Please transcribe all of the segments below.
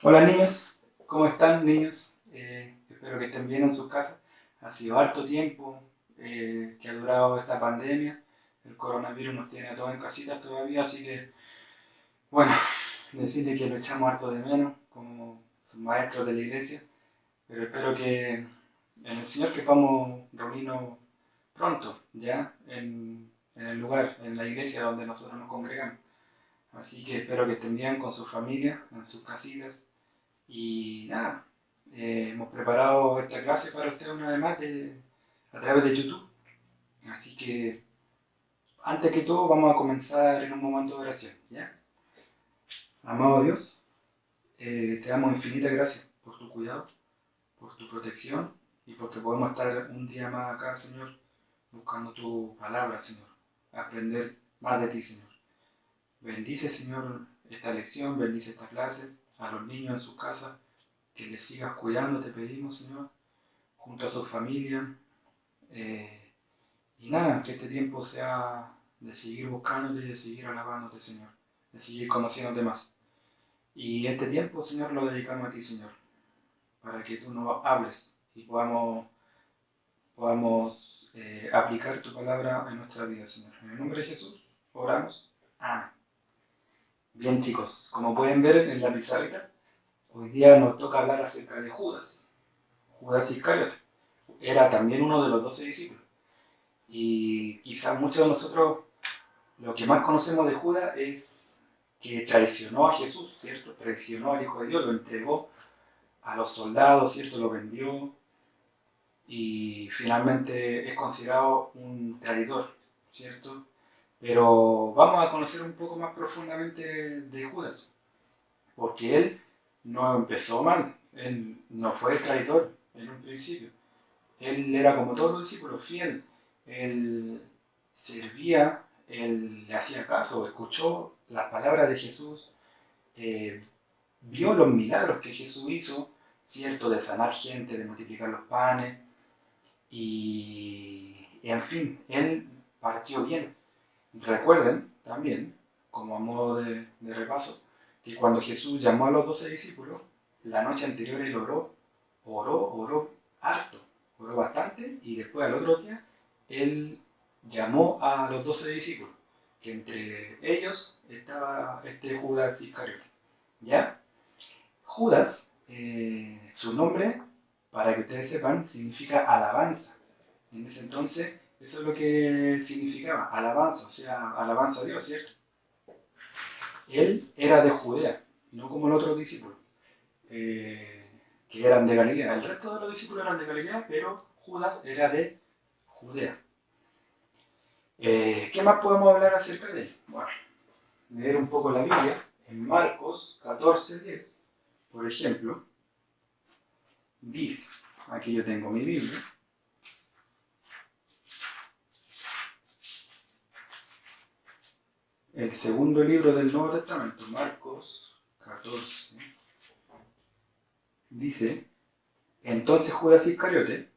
Hola niños, ¿cómo están niños? Espero que estén bien en sus casas. Ha sido harto tiempo que ha durado esta pandemia. El coronavirus nos tiene a todos en casitas todavía, así que, bueno, decirle que lo echamos harto de menos como sus maestros de la iglesia, pero espero que en el Señor que podamos reunirnos pronto, ya, en el lugar, en la iglesia donde nosotros nos congregamos. Así que espero que estén bien con su familia, en sus casitas. Y nada, hemos preparado esta clase para ustedes una vez más a través de YouTube. Así que antes que todo vamos a comenzar en un momento de oración, ¿ya? Amado Dios, te damos infinitas gracias por tu cuidado, por tu protección y porque podemos estar un día más acá, Señor, buscando tu palabra, Señor. Aprender más de ti, Señor. Bendice, Señor, esta lección, bendice esta clase, a los niños en sus casas, que les sigas cuidando, te pedimos, Señor, junto a sus familias. Eh, y nada, que este tiempo sea de seguir buscándote y de seguir alabándote, Señor, de seguir conociéndote más. Y este tiempo, Señor, lo dedicamos a ti, Señor, para que tú nos hables y podamos aplicar tu palabra en nuestra vida, Señor. En el nombre de Jesús, oramos. Amén. Bien, chicos, como pueden ver en la pizarrita, hoy día nos toca hablar acerca de Judas, Judas Iscariote. Era también uno de los 12 discípulos. Y quizás muchos de nosotros lo que más conocemos de Judas es que traicionó a Jesús, ¿cierto? Traicionó al Hijo de Dios, lo entregó a los soldados, ¿cierto? Lo vendió y finalmente es considerado un traidor, ¿cierto? Pero vamos a conocer un poco más profundamente de Judas, porque él no empezó mal, él no fue traidor en un principio. Él era como todos los discípulos, fiel. Él servía, él le hacía caso, escuchó las palabras de Jesús, eh, vio los milagros que Jesús hizo, ¿cierto? De sanar gente, de multiplicar los panes. Y en fin, él partió bien. Recuerden también, como a modo de repaso, que cuando Jesús llamó a los 12 discípulos, la noche anterior él oró harto, oró bastante y después al otro día él llamó a los 12 discípulos, que entre ellos estaba este Judas Iscariote. ¿Ya? Judas, su nombre, para que ustedes sepan, significa alabanza. En ese entonces, eso es lo que significaba, alabanza, o sea, alabanza a Dios, ¿cierto? Él era de Judea, no como los otros discípulos, que eran de Galilea. El resto de los discípulos eran de Galilea, pero Judas era de Judea. ¿Qué más podemos hablar acerca de él? Bueno, leer un poco la Biblia. En Marcos 14:10, por ejemplo, dice, aquí yo tengo mi Biblia, el segundo libro del Nuevo Testamento, Marcos 14, dice, entonces Judas Iscariote,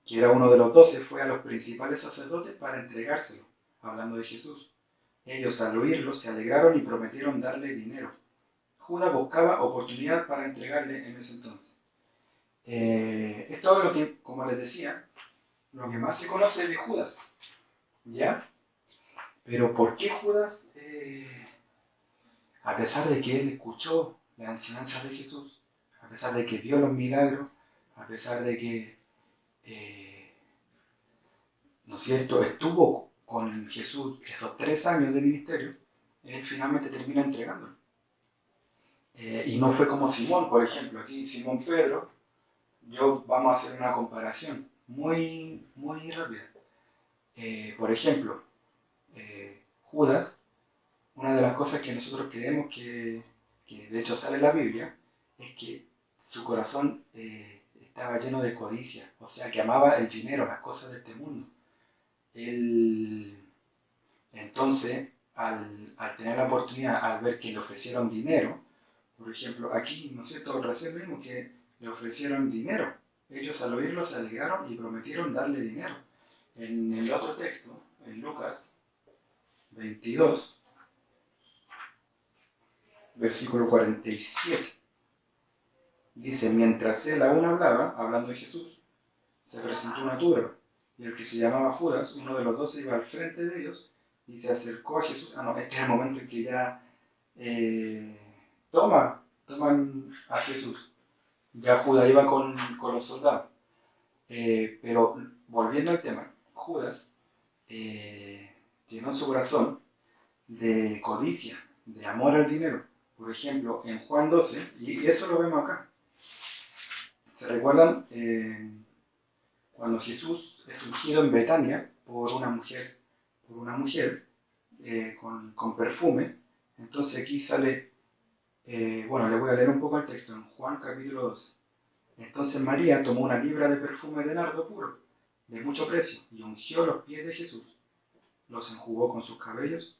que era uno de los 12, fue a los principales sacerdotes para entregárselo, hablando de Jesús. Ellos al oírlo se alegraron y prometieron darle dinero. Judas buscaba oportunidad para entregarle en ese entonces. Esto es lo que, como les decía, lo que más se conoce de Judas, ¿ya? Pero ¿por qué Judas, a pesar de que él escuchó la enseñanza de Jesús, a pesar de que vio los milagros, a pesar de que, eh, ¿no es cierto?, estuvo con Jesús esos 3 años de ministerio, él finalmente termina entregándolo? Y no fue como Simón, por ejemplo, aquí Simón Pedro, vamos a hacer una comparación muy, muy rápida. Por ejemplo, Judas, una de las cosas que nosotros creemos que de hecho sale en la Biblia, es que su corazón estaba lleno de codicia, o sea, que amaba el dinero, las cosas de este mundo. Él, entonces, al tener la oportunidad, al ver que le ofrecieron dinero, por ejemplo, aquí, ¿no es cierto?, recién vimos que le ofrecieron dinero. Ellos al oírlo se alegraron y prometieron darle dinero. En el otro texto, en Lucas 22, versículo 47. Dice, mientras él aún hablaba, hablando de Jesús, se presentó una turba, y el que se llamaba Judas, uno de los 12, iba al frente de ellos y se acercó a Jesús. No, este es el momento en que ya toman a Jesús. Ya Judas iba con los soldados. Pero volviendo al tema, Judas tiene en su corazón de codicia, de amor al dinero. Por ejemplo, en Juan 12, y eso lo vemos acá. ¿Se recuerdan cuando Jesús es ungido en Betania por una mujer con perfume? Entonces aquí sale, bueno, le voy a leer un poco el texto en Juan capítulo 12. Entonces María tomó una libra de perfume de nardo puro, de mucho precio, y ungió los pies de Jesús, los enjugó con sus cabellos,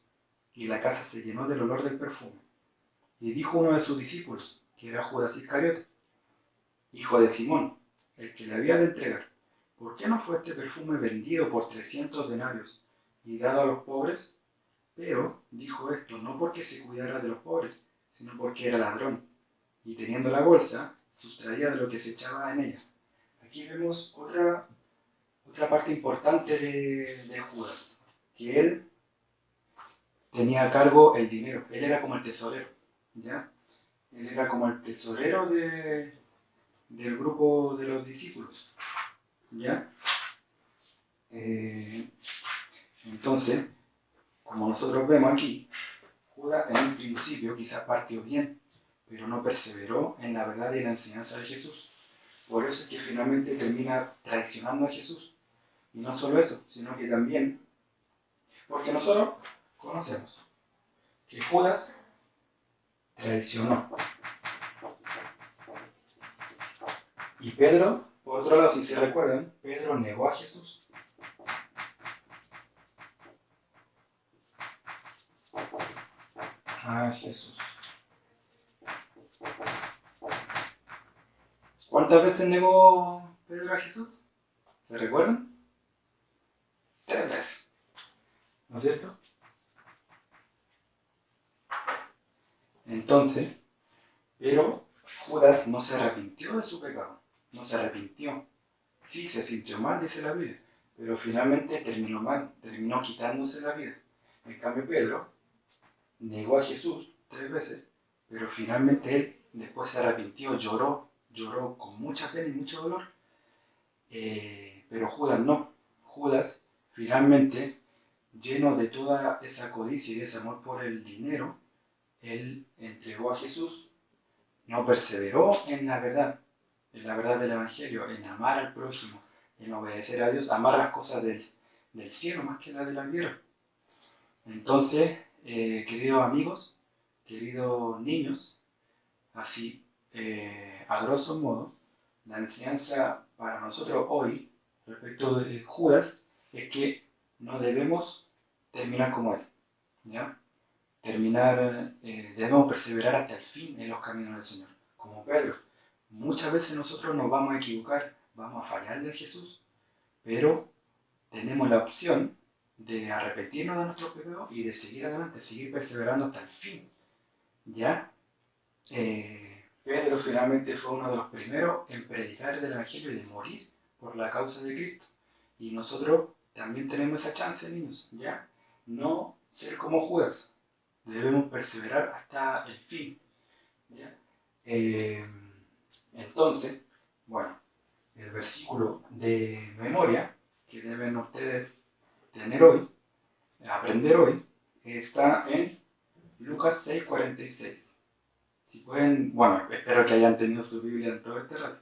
y la casa se llenó del olor del perfume. Y dijo uno de sus discípulos, que era Judas Iscariote, hijo de Simón, el que le había de entregar, ¿por qué no fue este perfume vendido por 300 denarios y dado a los pobres? Pero dijo esto no porque se cuidara de los pobres, sino porque era ladrón, y teniendo la bolsa, sustraía de lo que se echaba en ella. Aquí vemos otra parte importante de Judas, que él tenía a cargo el dinero, él era como el tesorero, ¿ya? Él era como el tesorero del grupo de los discípulos, ¿ya? Entonces, como nosotros vemos aquí, Judas en un principio quizás partió bien, pero no perseveró en la verdad y la enseñanza de Jesús. Por eso es que finalmente termina traicionando a Jesús. Y no solo eso, sino que también, porque nosotros conocemos que Judas traicionó. Y Pedro, por otro lado, si se recuerdan, Pedro negó a Jesús. A Jesús. ¿Cuántas veces negó Pedro a Jesús? ¿Se recuerdan? 3 veces. ¿No es cierto? Entonces, pero Judas no se arrepintió de su pecado. No se arrepintió. Sí, se sintió mal, dice la Biblia, pero finalmente terminó mal, terminó quitándose la vida. En cambio, Pedro negó a Jesús 3 veces, pero finalmente él después se arrepintió, lloró con mucha pena y mucho dolor. Pero Judas no. Judas finalmente, lleno de toda esa codicia y ese amor por el dinero, él entregó a Jesús, no perseveró en la verdad del Evangelio, en amar al prójimo, en obedecer a Dios, amar las cosas del cielo más que las de la tierra. Entonces, queridos amigos, queridos niños, así, a grosso modo, la enseñanza para nosotros hoy respecto de Judas es que no debemos terminar como él, ¿ya? Debemos perseverar hasta el fin en los caminos del Señor, como Pedro. Muchas veces nosotros nos vamos a equivocar, vamos a fallarle a Jesús, pero tenemos la opción de arrepentirnos de nuestros pecados y de seguir adelante, seguir perseverando hasta el fin, ¿ya? Pedro finalmente fue uno de los primeros en predicar el Evangelio y de morir por la causa de Cristo. Y nosotros también tenemos esa chance, niños, ¿ya? No ser como Judas. Debemos perseverar hasta el fin, ¿ya? Entonces, bueno, el versículo de memoria que deben ustedes tener hoy, aprender hoy, está en Lucas 6:46. Si pueden, bueno, espero que hayan tenido su Biblia en todo este rato.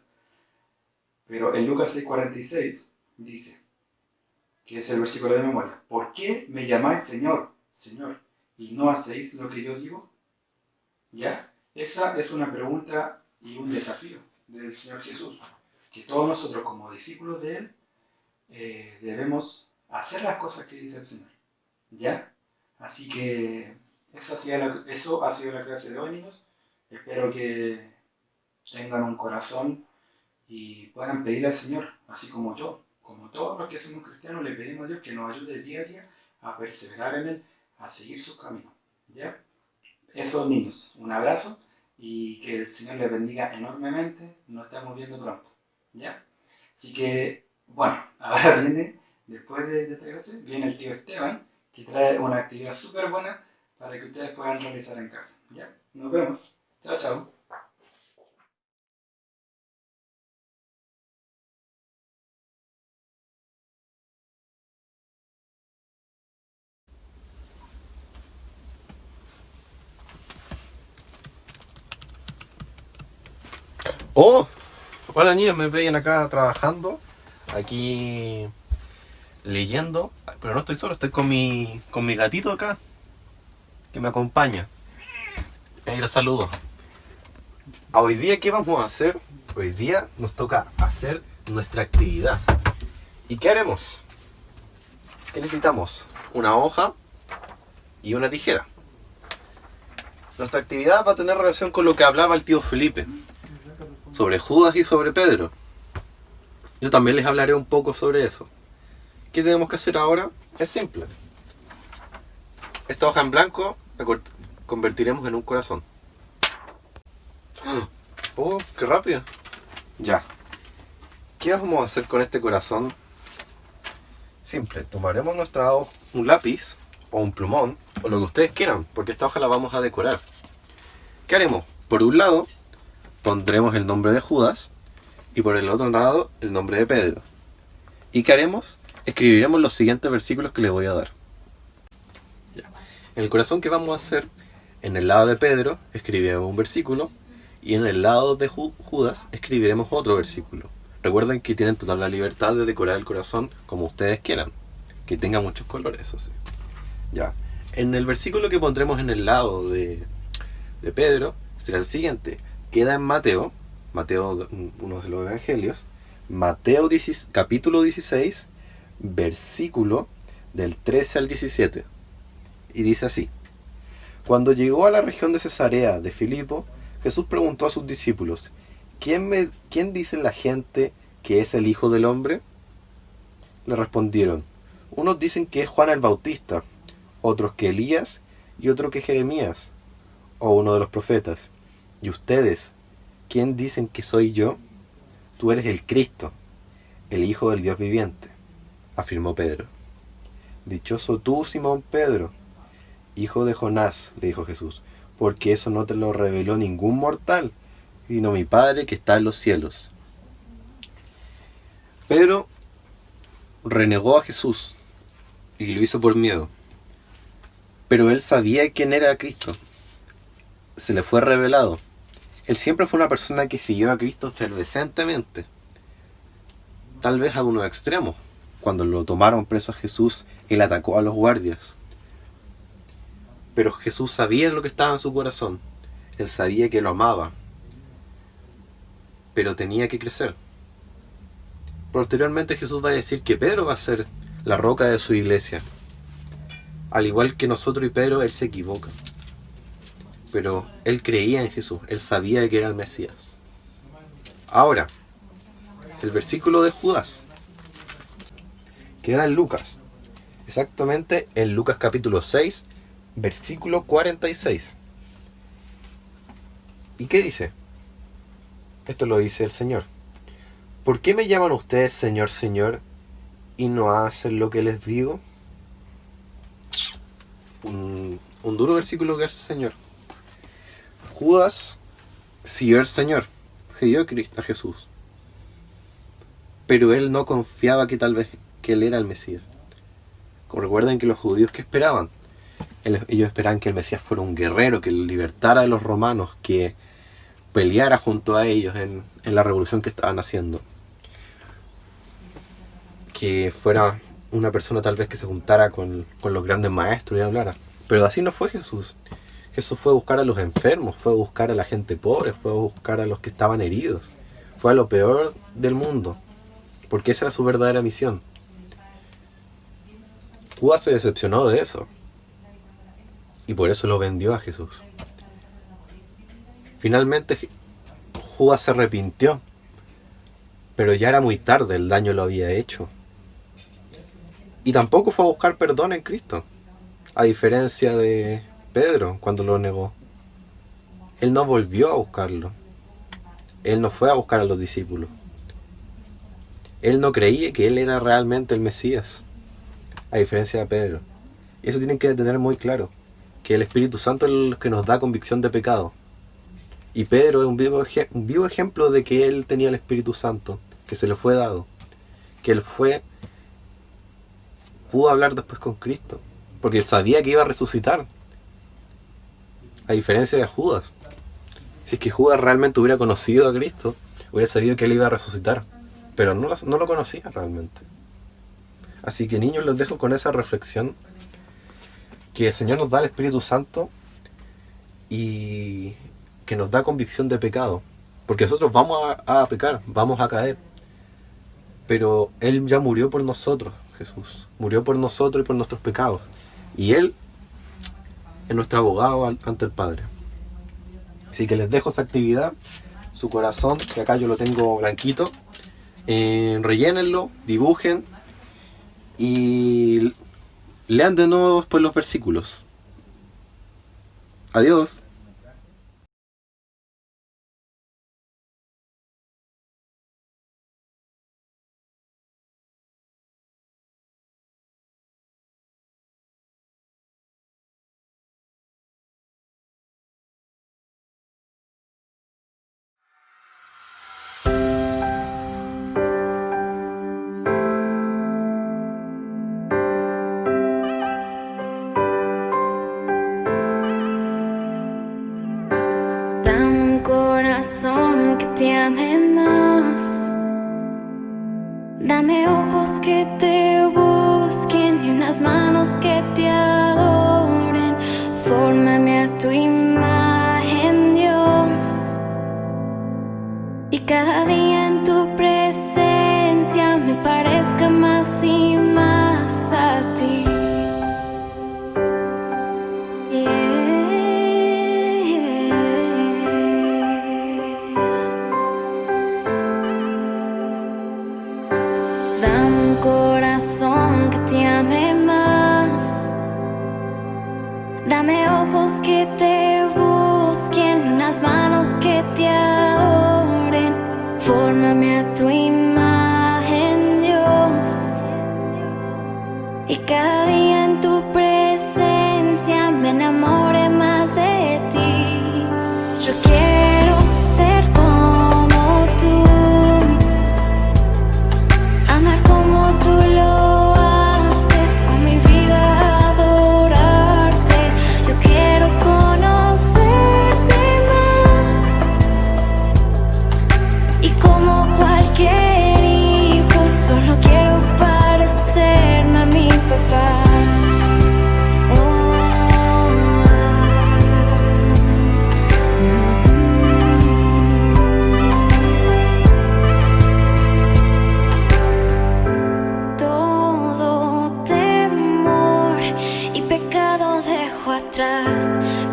Pero en Lucas 6:46 dice, que es el versículo de memoria, ¿por qué me llamáis Señor, Señor, y no hacéis lo que yo digo? ¿Ya? Esa es una pregunta y un desafío del Señor Jesús, que todos nosotros como discípulos de Él debemos hacer las cosas que dice el Señor, ¿ya? Así que eso ha sido la clase de hoy, niños. Espero que tengan un corazón y puedan pedir al Señor, así como yo, como todos los que somos cristianos, le pedimos a Dios que nos ayude día a día a perseverar en Él, a seguir sus caminos, ¿ya? Esos niños, un abrazo y que el Señor les bendiga enormemente. Nos estamos viendo pronto, ¿ya? Así que, bueno, ahora viene, después de esta clase, viene el tío Esteban, que trae una actividad súper buena para que ustedes puedan realizar en casa, ¿ya? Nos vemos. Chao, chao. Oh, hola niños, me ven acá trabajando, aquí leyendo, pero no estoy solo, estoy con mi gatito acá, que me acompaña. Ahí los saludo. Hoy día, ¿qué vamos a hacer? Hoy día nos toca hacer nuestra actividad. ¿Y qué haremos? ¿Qué necesitamos? Una hoja y una tijera. Nuestra actividad va a tener relación con lo que hablaba el tío Felipe, sobre Judas y sobre Pedro. Yo también les hablaré un poco sobre eso. ¿Qué tenemos que hacer ahora? Es simple. Esta hoja en blanco la convertiremos en un corazón. ¡Oh, qué rápido! Ya. ¿Qué vamos a hacer con este corazón? Simple. Tomaremos un lápiz o un plumón o lo que ustedes quieran, porque esta hoja la vamos a decorar. ¿Qué haremos? Por un lado pondremos el nombre de Judas y por el otro lado el nombre de Pedro. ¿Y qué haremos? Escribiremos los siguientes versículos que les voy a dar. Ya. En el corazón que vamos a hacer, en el lado de Pedro escribiremos un versículo y en el lado de Judas escribiremos otro versículo. Recuerden que tienen total la libertad de decorar el corazón como ustedes quieran, que tenga muchos colores, eso sí. Ya. En el versículo que pondremos en el lado de Pedro será el siguiente. Queda en Mateo, uno de los evangelios, Mateo capítulo 16, versículo del 13 al 17. Y dice así: Cuando llegó a la región de Cesarea de Filipo, Jesús preguntó a sus discípulos: ¿Quién dice la gente que es el Hijo del Hombre? Le respondieron: unos dicen que es Juan el Bautista, otros que Elías y otros que Jeremías, o uno de los profetas. ¿Y ustedes, quién dicen que soy yo? Tú eres el Cristo, el Hijo del Dios viviente, afirmó Pedro. Dichoso tú, Simón Pedro, hijo de Jonás, le dijo Jesús, porque eso no te lo reveló ningún mortal, sino mi Padre que está en los cielos. Pedro renegó a Jesús y lo hizo por miedo, pero él sabía quién era Cristo. Se le fue revelado. Él siempre fue una persona que siguió a Cristo fervescentemente, tal vez a unos extremos. Cuando lo tomaron preso a Jesús, él atacó a los guardias. Pero Jesús sabía lo que estaba en su corazón. Él sabía que lo amaba, pero tenía que crecer. Posteriormente Jesús va a decir que Pedro va a ser la roca de su iglesia. Al igual que nosotros y Pedro, él se equivoca. Pero él creía en Jesús, él sabía que era el Mesías. Ahora, el versículo de Judas queda en Lucas. Exactamente en Lucas capítulo 6, versículo 46. ¿Y qué dice? Esto lo dice el Señor. ¿Por qué me llaman ustedes Señor, Señor, y no hacen lo que les digo? Un duro versículo que hace el Señor. Judas siguió al Señor, siguió a Jesús, pero él no confiaba que tal vez que él era el Mesías. Recuerden que los judíos, ¿qué esperaban? Ellos esperaban que el Mesías fuera un guerrero, que libertara a los romanos, que peleara junto a ellos en la revolución que estaban haciendo, que fuera una persona tal vez que se juntara con los grandes maestros y hablara. Pero así no fue Jesús. Jesús fue a buscar a los enfermos, fue a buscar a la gente pobre, fue a buscar a los que estaban heridos, fue a lo peor del mundo, porque esa era su verdadera misión. Judas se decepcionó de eso y por eso lo vendió a Jesús. Finalmente Judas se arrepintió, pero ya era muy tarde, el daño lo había hecho. Y tampoco fue a buscar perdón en Cristo, a diferencia de Pedro cuando lo negó. Él no volvió a buscarlo. Él no fue a buscar a los discípulos. Él no creía que él era realmente el Mesías, a diferencia de Pedro. Y eso tienen que tener muy claro, que el Espíritu Santo es el que nos da convicción de pecado. Y Pedro es un vivo ejemplo de que él tenía el Espíritu Santo, que se le fue dado, que él pudo hablar después con Cristo, porque él sabía que iba a resucitar, a diferencia de Judas. Si es que Judas realmente hubiera conocido a Cristo, hubiera sabido que él iba a resucitar, pero no lo conocía realmente. Así que, niños, los dejo con esa reflexión, que el Señor nos da el Espíritu Santo y que nos da convicción de pecado, porque nosotros vamos a pecar, vamos a caer, pero Él ya murió por nosotros. Jesús murió por nosotros y por nuestros pecados, y Él es nuestro abogado ante el Padre. Así que les dejo esa actividad, su corazón, que acá yo lo tengo blanquito, rellénenlo, dibujen y lean de nuevo después los versículos. Adiós. Que te ame más, dame ojos que te busquen y unas manos que te adoren. Fórmame a tu imagen, Dios, y cada día en tu presencia me parezca más y más a ti. Que te ame más, dame ojos que te busquen, unas manos que te adoren. Fórmame a tu imagen, Dios, y cada día en tu presencia me enamore más de ti. Yo quiero ser como tú, amar como tú lo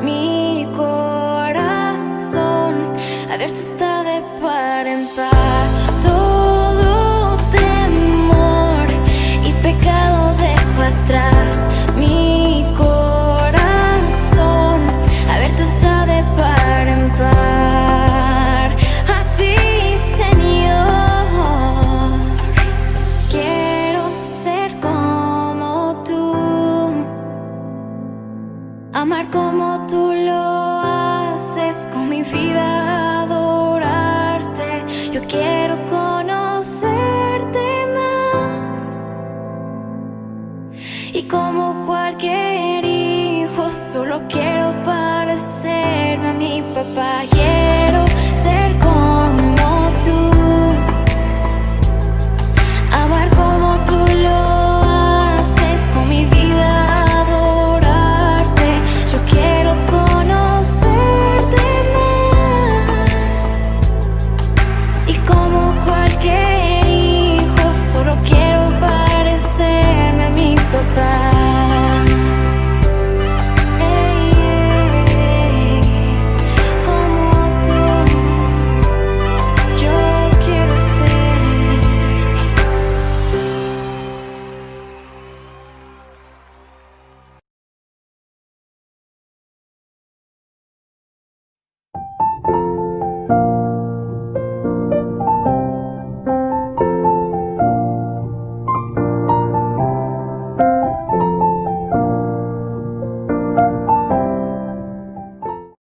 mi corazón abierto está de par en par. Todo temor y pecado dejo atrás. Mi corazón abierto está de par en par. A ti, Señor, quiero ser como tú, amar como tú lo haces, con mi vida adorarte. Yo quiero